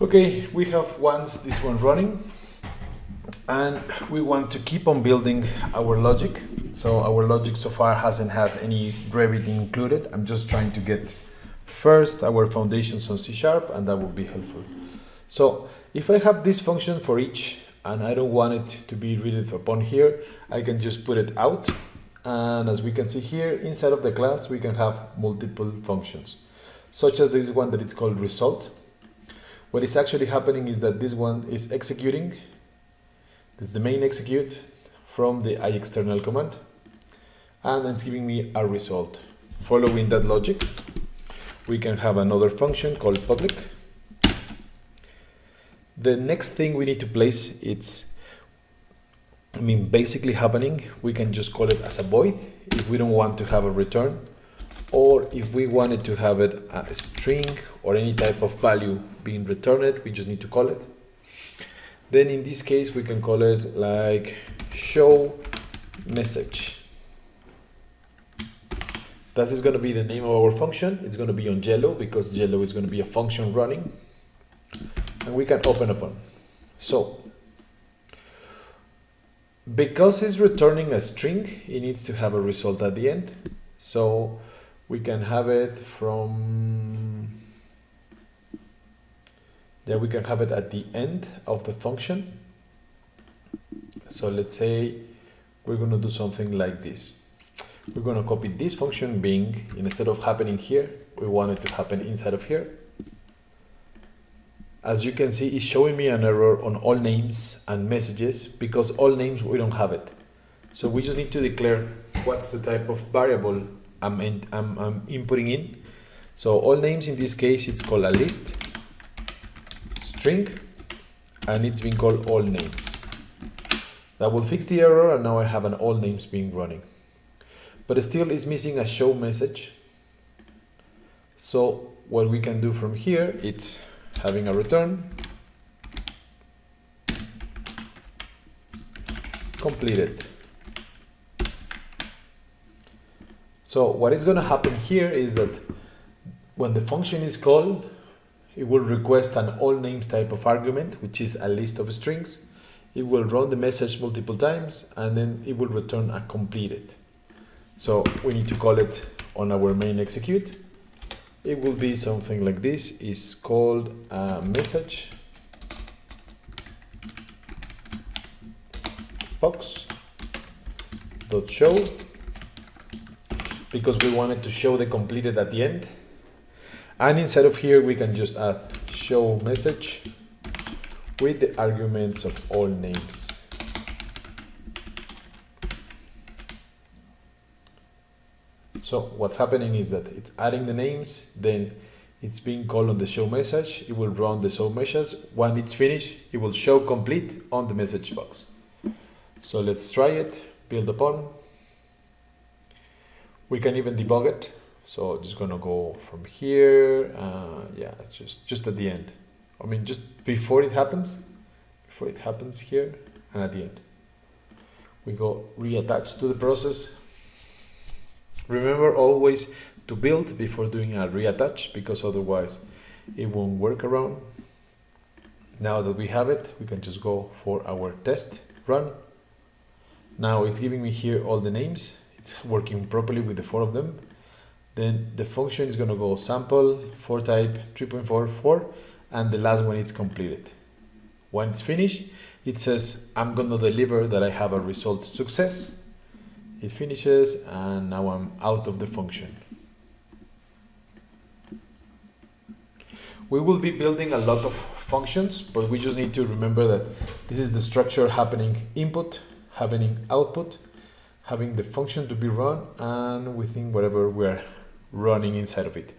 Okay, we have once this one running, and we want to keep on building our logic. So our logic so far hasn't had any Revit included. I'm just trying to get first our foundations on C#, and that will be helpful. So if I have this function for each, and I don't want it to be read upon here, I can just put it out. And as we can see here, inside of the class, we can have multiple functions, such as this one that it's called result. What is actually happening is that this one is executing. That's the main execute from the iExternal command, and it's giving me a result. Following that logic, we can have another function called public. The next thing we need to place, basically happening, we can just call it as a void if we don't want to have a return, or if we wanted to have it a string or any type of value being returned, we just need to call it. Then in this case, we can call it like show message. That is going to be the name of our function. It's going to be on yellow because yellow is going to be a function running, and we can open upon. So because it's returning a string, it needs to have a result at the end. So we can have it from, we can have it at the end of the function. So let's say we're going to do something like this. We're going to copy this function being, instead of happening here, we want it to happen inside of here. As you can see, it's showing me an error on all names and messages because all names, we don't have it. So we just need to declare what's the type of variable I'm inputting in. So all names, in this case, it's called a list string, and it's being called all names. That will fix the error, and now I have an all names being running. But still is missing a show message. So what we can do from here, it's having a return completed. So what is going to happen here is that when the function is called, it will request an all names type of argument, which is a list of strings. It will run the message multiple times, and then it will return a completed. So we need to call it on our main execute. It will be something like this. Is called a message box dot show, because we wanted to show the completed at the end. And inside of here, we can just add show message with the arguments of all names. So what's happening is that it's adding the names, then it's being called on the show message. It will run the show message. When it's finished, it will show complete on the message box. So let's try it, build upon. We can even debug it. So just gonna go from here. Yeah, it's just at the end. Just before it happens here, and at the end. We go reattach to the process. Remember always to build before doing a reattach, because otherwise it won't work around. Now that we have it, we can just go for our test run. Now it's giving me here all the names. It's working properly with the 4 of them. Then the function is going to go sample, 4 type, 3.44, and the last one is completed. When it's finished, it says I'm going to deliver that I have a result success. It finishes, and now I'm out of the function. We will be building a lot of functions, but we just need to remember that this is the structure happening input, happening output, having the function to be run, and within whatever we're running inside of it.